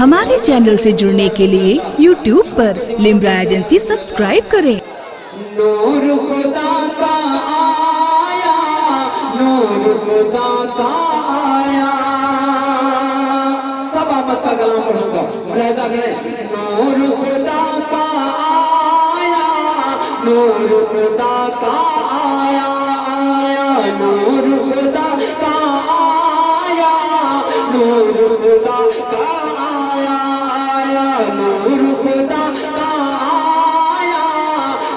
हमारे चैनल से जुड़ने के लिए YouTube पर लिम्रा एजेंसी सब्सक्राइब करें। नूर खुदा का आया, नूर खुदा का आया। सब आमद का कलाम पढ़ूंगा, मुलाहिजा करें। नूर खुदा का आया, नूर खुदा का आया, आया नूर खुदा का आया, नूर खुदा का आया, आया नूर खुदा का आया,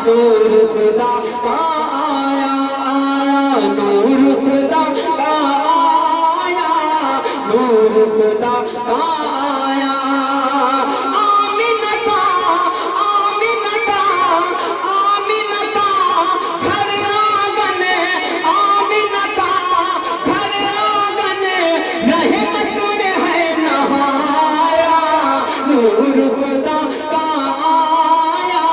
नूर खुदा का आया, आया नूर खुदा का आया, नूर खुदा का आया। आमिना का, आमिना का, आमिना का घर आंगन, आमिना का घर आंगन रहमत में है नहाया। नूर खुदा का आया,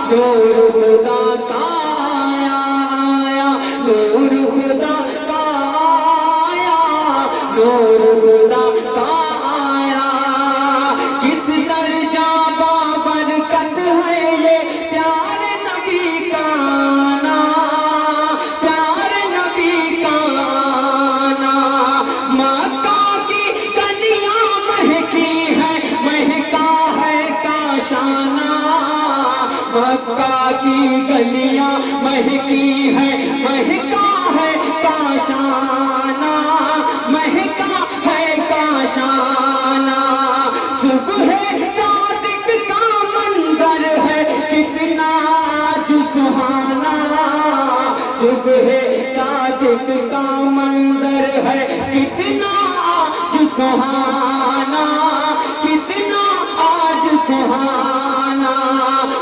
नूर खुदा का आया, आया नूर खुदा का आया, नूर खुदा का आया। किस दर्जा बाबरकत है ये प्यारे नबी का आना, प्यारे नबी का आना। मक्का की गलियां महकी है, महका है काशाना। मक्का की गलियां महकी है, महका है काशाना, महका है काशाना। सुबह सादिक का मंजर है कितना आज सुहाना, सुबह सादिक का मंजर है कितना आज सुहाना, कितना आज सुहाना।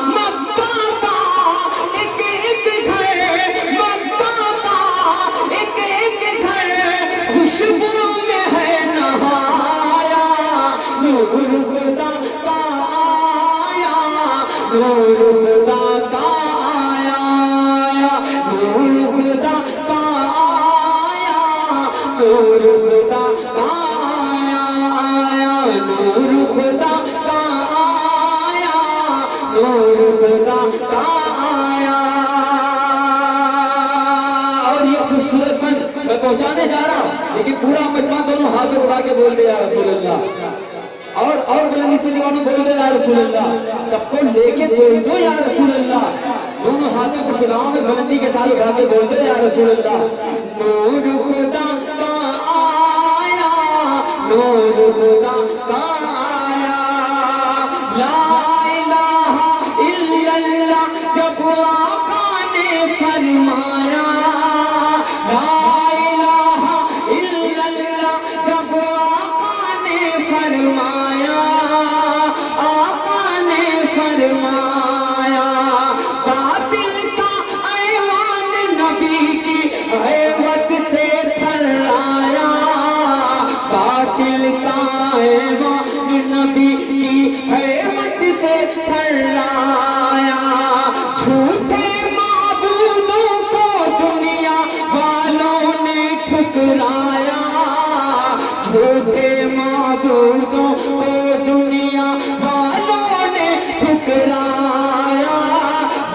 मक्का का एक एक घर, मक्का का एक एक घर खुशबू में है नहाया। नूर खुदा का आया, नूर खुदा का आया, आया नूर खुदा का आया, नूर खुदा का आया, आया नूर खुदा का आया, नूर खुदा का आया। और ये खूबसूरत मंज़र मैं पहुंचाने जा रहा हूं, लेकिन पूरा मजमा दोनों हाथों उठा के बोल दे या रसूल अल्लाह। और बुलंदी से दीवानों बोल दे या रसूल अल्लाह। सबको लेके बोल दो या रसूल अल्लाह। दोनों हाथों को सलाम में बुलंदी के साथ उठा के बोल दो या रसूल अल्लाह। नूर खुदा का आया, नूर खुदा का आया। ला इलाहा इल्लल्लाह जब आका ने फरमाया, ला इलाहा इल्लल्लाह जब आका ने फरमाया, आका ने फरमाया। बातिल का ऐवान नबी की हैबत से थर्राया, बातिल का ऐवान नबी की हैबत से थर्राया। झूठे माबूदों को दुनिया वालों ने ठुकराया, झूठे माबूदों को दुनिया वालों ने ठुकराया,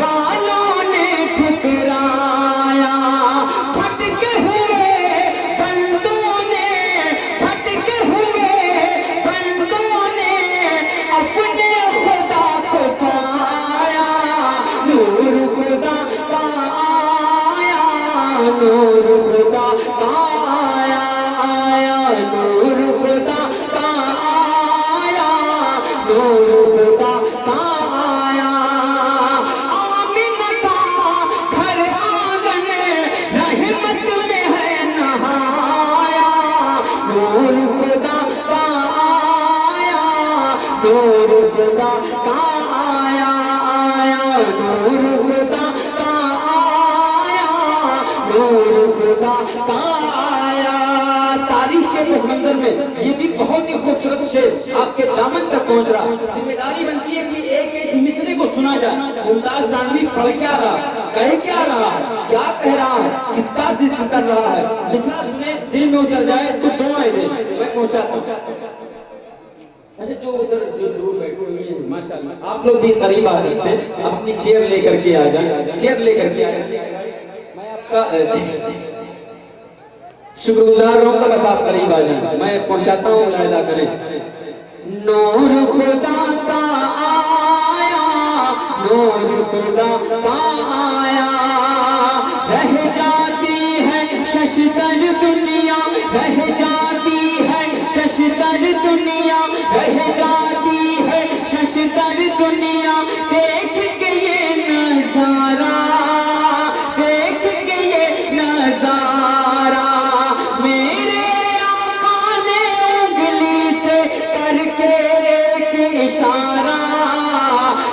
वालों ने ठुकराया। भटके हुए बंदों ने, भटके हुए बंदों ने अपने खुदा को पाया। नूर खुदा का आया, नूर खुदा का आया, आया नूर खुदा का आया, नूर खुदा का आया। आमिना का घर आंगन रहमत में है नहाया। नूर खुदा का आया, नूर खुदा का आया, आया नूर खुदा का आया, नूर खुदा का आया। तारीख के इस मंजर में ये भी बहुत ही खूबसूरत शेर आपके दामन तक पहुंच रहा। जिम्मेदारी बनती है कि एक एक मिसरे को सुना जाए। मुमताज तानवी पढ़ क्या रहा, कह क्या रहा है, क्या कह रहा है, किस बात जिक्र कर रहा है। मिसरा सुने दिल में उतर जाए तो दुआएं दे। मैं पहुंचाता हूं। اچھا جو ادھر جو دور بیٹھے ہوئے ہیں ماشاءاللہ آپ لوگ بھی قریب آ سکتے ہیں اپنی چیئر لے کر کے آ جائیں چیئر لے کر کے آ جائیں میں آپ کا شکر گزار ہوں تو بس آپ قریب آ جائیں میں پہنچاتا ہوں ملاحظہ کریں نور خدا کا آیا نور خدا کا آیا رہ جاتی ہے ششدر دنیا رہ جاتی ہے ششدر دنیا رہ جاتی ہے ششدر دنیا دیکھ کے یہ نظارہ دیکھ کے یہ نظارہ میرے آقا نے انگلی سے کر کے ایک اشارہ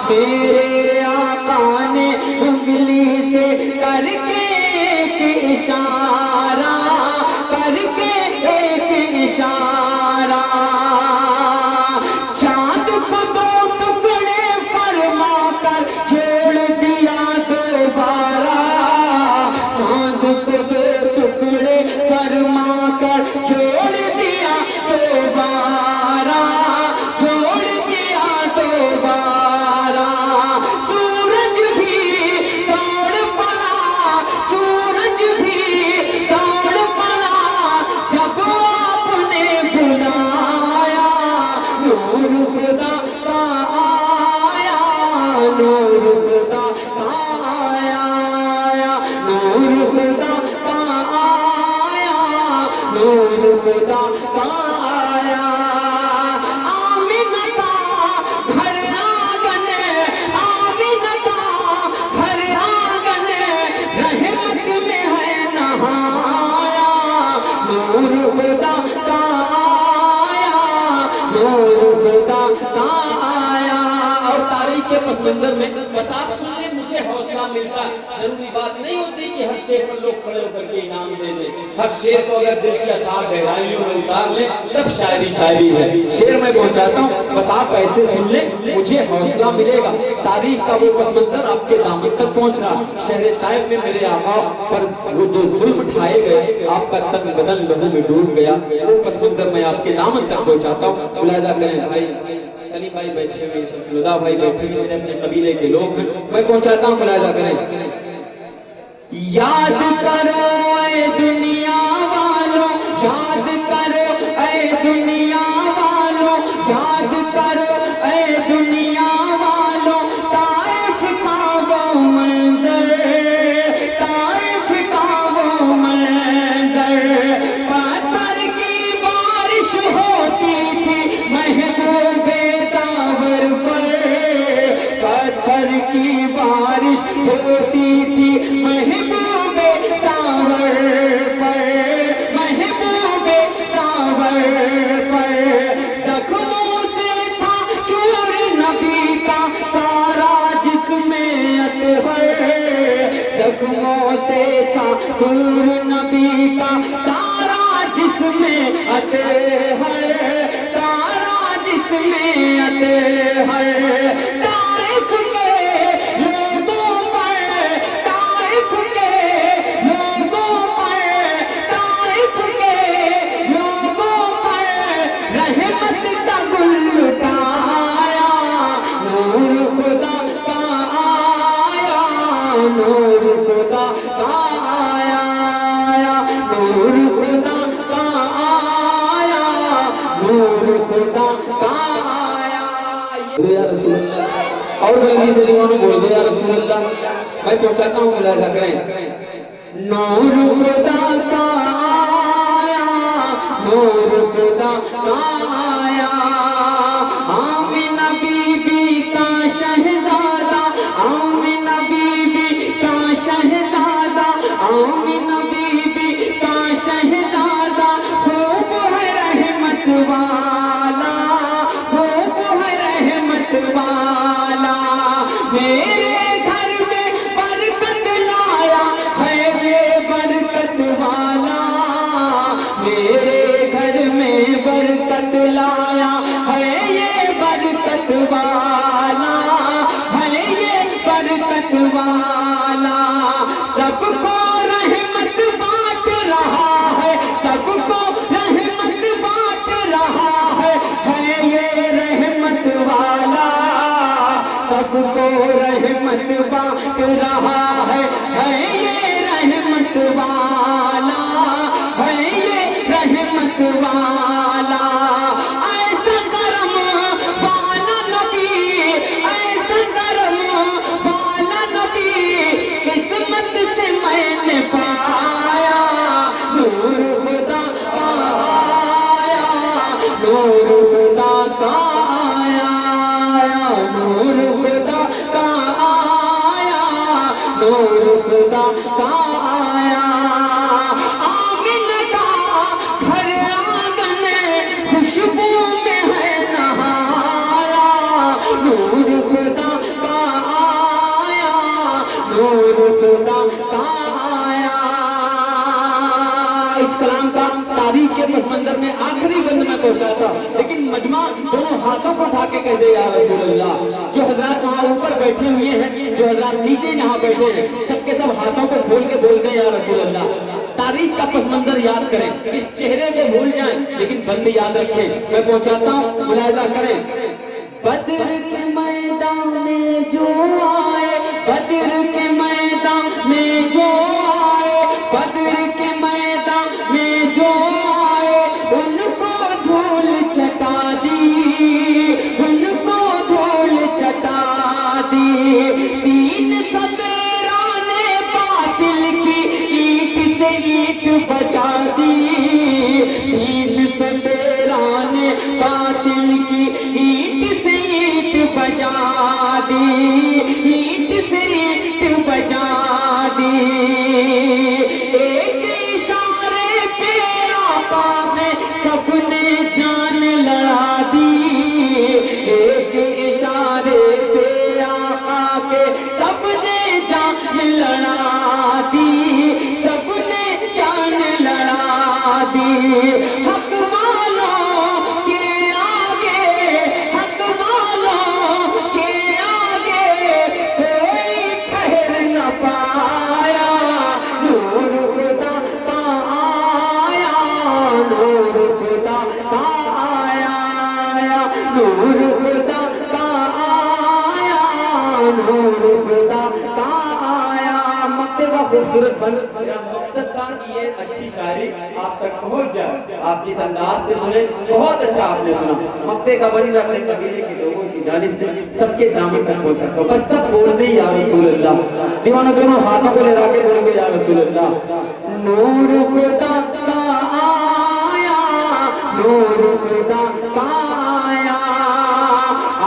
میرے آقا نے انگلی سے کر کے ایک اشارہ کر کے ایک اشارہ چاند کو دو ٹکڑے فرما کر چھوڑ دیا دوبارہ چاند کو دو ٹکڑے فرما کر چھوڑ دیا دوبارہ چھوڑ دیا دوبارہ سورج بھی دوڑ پڑا سورج بھی دوڑ پڑا جب آپ نے بلایا نور خدا کا آیا نور خدا کا آیا نور خدا کا آیا نور خدا کا آیا آمینہ کا گھر آنگن آمینہ کا گھر آنگن رحمت میں ہے نہایا نور خدا کا آیا نور خدا کا آیا اور تاریخ کے پس منظر میں بس آپ سنیں مجھے حوصلہ ملتا ہے ضروری بات نہیں ہوتی کہ ہر شعر پر لوگ کھڑے ہو کر کے انعام دے دیں ہر شعر کو اگر دل کی اثار گہرائیوں میں اتار لیں تب شاعری ہے شعر میں پہنچاتا ہوں بس آپ ایسے سن لیں مجھے حوصلہ ملے گا تاریخ کا وہ پس منظر آپ کے دامن تک پہنچ رہا شہر طائف میں میرے آقا پر وہ جو ظلم اٹھائے گئے آپ کا تن بدن لہو میں ڈوب گیا وہ پس منظر میں آپ کے دامن تک پہنچاتا ہوں ملاحظہ کریں بھائی کلی بھائی بیٹھے ہوئے شمسلدہ بھائی بیٹھے ہوئے میرے اپنے قبیلے کے لوگ ہیں میں پہنچاتا ہوں ملاحظہ کریں یاد کرو اے دنیا والوں یاد کرو اے دنیا والوں یاد کرو اے دنیا والوں طائف کا وہ منظر طائف کا وہ منظر پتھر کی بارش ہوتی تھی محبوب داور پر پتھر کی بارش ہوتی تھی محبوب داور پر محبوب داور پر زخموں سے تھا چور نبی کا سارا جسم اطہر زخموں سے تھا چور نبی کا سارا جسم اطہر سارا جسم اطہر طائف کے لوگوں پر طائف کے لوگوں پر طائف کے لوگوں پر رحمت کا گل اٹھایا نور خدا کا آیا نور خدا کا آیا نور خدا کا آیا نور خدا کا آیا یا رسول اللہ اور بلندی سے دیوانوں بول دے یا رسول اللہ میں پہنچاتا ہوں ملاحظہ کریں نور خدا کا آیا نور خدا کا آیا آمینہ بی بی کا شہزادہ آمینہ بی بی کا شہزادہ آمینہ بی بی کا شہزادہ خوب ہے رحمت والا خوب ہے رحمت والا میرے گھر میں برکت لایا ہے یہ برکت والا میرے گھر میں برکت لایا रहमत बांट रहा है ये रहमत वाला, है ये रहमत वाला। ऐसा करम वाला नबी, ऐसा करम वाला नबी, किस्मत से मैंने पाया। नूर खुदा का आया, नूर खुदा का आया, नूर खुदा का आया, नूर खुदा का आया। आमिना का घर आंगन खुशबू में है नहाया। नूर खुदा का आया, नूर खुदा का आया। इस कलाम का तारीख के पस मंजर में आखिरी बंद में पहुंचाता, लेकिन मजमा दोनों हाथों को उठा के कह दे या रसूल अल्लाह। जो हजरात वहाँ ऊपर बैठे हुए हैं, जो हजरात नीचे यहाँ बैठे हैं, सबके सब हाथों को खोल के बोल दे या रसूल अल्लाह। तारीख का पस मंजर याद करें, इस चेहरे को भूल जाएं, लेकिन बंद याद रखें। मैं पहुंचाता हूँ, मुलाहिजा करें। बद्र के मैदान में जो आए, बद्र के मैदान में जो आए, बद्र के मैदान में जो आए, उनको धूल चटा दी, उनको धूल चटा दी। तीन सवेरा ने बातिल की ईंट से ईंट बचा दी, तीन सवेरा ने बातिल की ईंट से ईंट बजा दी, ईंट से ईंट बजा दी। एक इशारे पे आका में सबने जान लड़ा दी, एक इशारे पे आका के सबने जान लड़ा दी, सबने जान लड़ा दी। हक वालों के आगे, हक वालों के आगे कोई ठहर न पाया। नूर खुदा का आया, नूर खुदा का आया, नूर खुदा का आया, नूर खुदा का आया। मक्के का खूबसूरत बन, मेरा मकसद था कि ये अच्छी शायरी आप तक पहुंच जाए, आप जिस अंदाज से सुने बहुत अच्छा आपने सुना। मक्के का बड़ी मैं अपने कबीले के लोगों की जानिब से सबके सामने तक पहुंच सकता हूँ। बस सब बोल दे या रसूल अल्लाह। दीवाना दोनों हाथों को लगा के बोल दे या रसूल अल्लाह। नूर खुदा का आया, नूर खुदा का आया।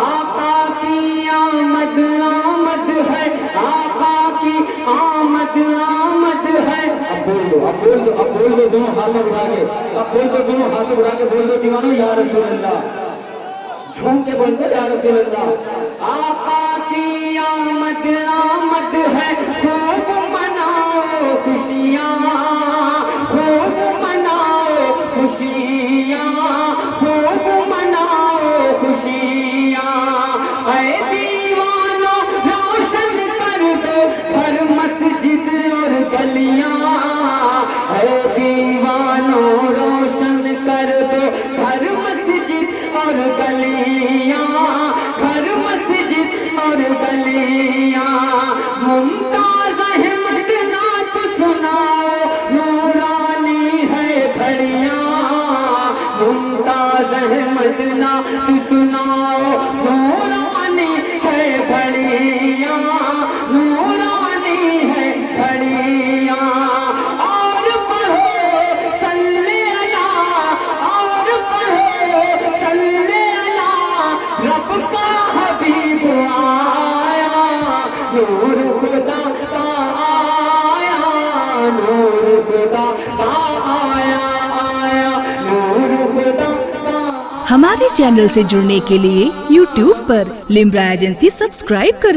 आका की आमद आमद है, आका की आमद आमद है। अब बोल दो, अब बोल दो, अब बोल दो दोनों हाथों उठा के, अब बोल दो दोनों हाथों उठा के बोल दो दीवानो या रसूल अल्लाह। झूम के बोल दो या रसूल अल्लाह। आका की आमद आमद है, खूब मनाओ खुशियाँ, खूब मनाओ खुशियाँ, खूब मनाओ खुशियाँ। ऐ दीवानो रोशन कर दो हर मस्जिद और गलियाँ, ऐ दीवानो रोशन कर दो हर मस्जिद और गलियाँ, हर मस्जिद और गलियाँ। मुमताज अहमद नात सुनाओ, नूरानी है घड़ियाँ, मुमताज अहमद नात सुनाओ, नूरानी है घड़ियाँ, नूरानी है घड़ियाँ। और पढ़ो सल्ले अला, और पढ़ो सल्ले अला, रब का हबीब आया। नूर खुदा का आया, नूर खुदा का आया, आया नूर खुदा का। हमारे चैनल से जुड़ने के लिए YouTube पर लिम्रा एजेंसी सब्सक्राइब करें।